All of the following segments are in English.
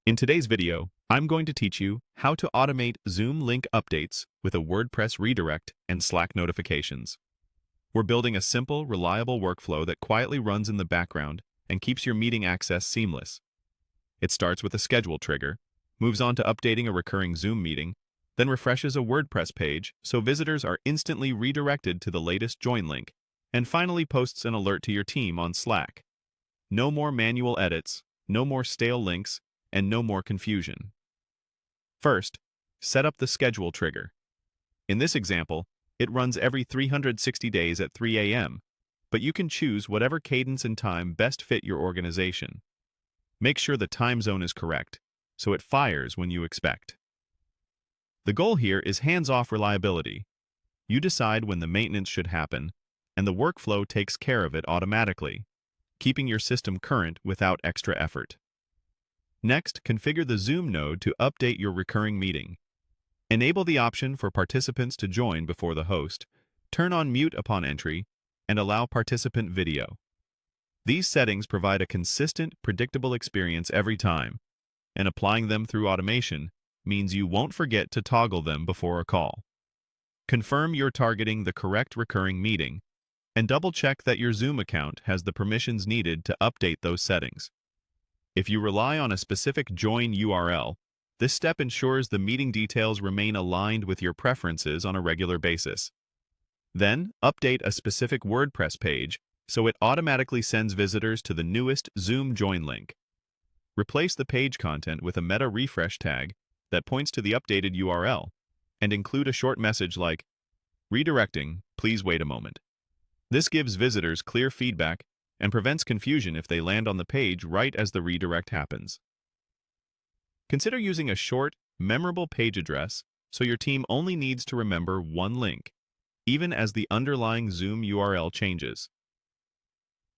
In today's video, I'm going to teach you how to automate Zoom link updates with a WordPress redirect and Slack notifications. We're building a simple, reliable workflow that quietly runs in the background and keeps your meeting access seamless. It starts with a schedule trigger, moves on to updating a recurring Zoom meeting, then refreshes a WordPress page so visitors are instantly redirected to the latest join link, and finally posts an alert to your team on Slack. No more manual edits, no more stale links, and no more confusion. First, set up the schedule trigger. In this example, it runs every 360 days at 3 a.m., but you can choose whatever cadence and time best fit your organization. Make sure the time zone is correct, so it fires when you expect. The goal here is hands-off reliability. You decide when the maintenance should happen, and the workflow takes care of it automatically, keeping your system current without extra effort. Next, configure the Zoom node to update your recurring meeting. Enable the option for participants to join before the host, turn on mute upon entry, and allow participant video. These settings provide a consistent, predictable experience every time, and applying them through automation means you won't forget to toggle them before a call. Confirm you're targeting the correct recurring meeting, and double-check that your Zoom account has the permissions needed to update those settings. If you rely on a specific join URL, this step ensures the meeting details remain aligned with your preferences on a regular basis. Then, update a specific WordPress page so it automatically sends visitors to the newest Zoom join link. Replace the page content with a meta refresh tag that points to the updated URL, and include a short message like, "Redirecting, please wait a moment." This gives visitors clear feedback and prevents confusion if they land on the page right as the redirect happens. Consider using a short, memorable page address so your team only needs to remember one link, even as the underlying Zoom URL changes.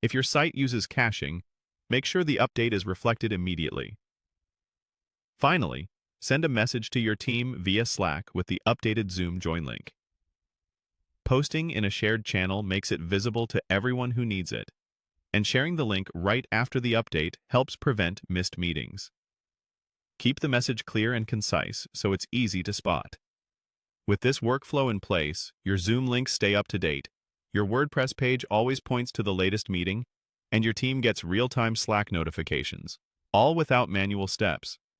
If your site uses caching, make sure the update is reflected immediately. Finally, send a message to your team via Slack with the updated Zoom join link. Posting in a shared channel makes it visible to everyone who needs it, and sharing the link right after the update helps prevent missed meetings. Keep the message clear and concise so it's easy to spot. With this workflow in place, your Zoom links stay up to date, your WordPress page always points to the latest meeting, and your team gets real-time Slack notifications, all without manual steps.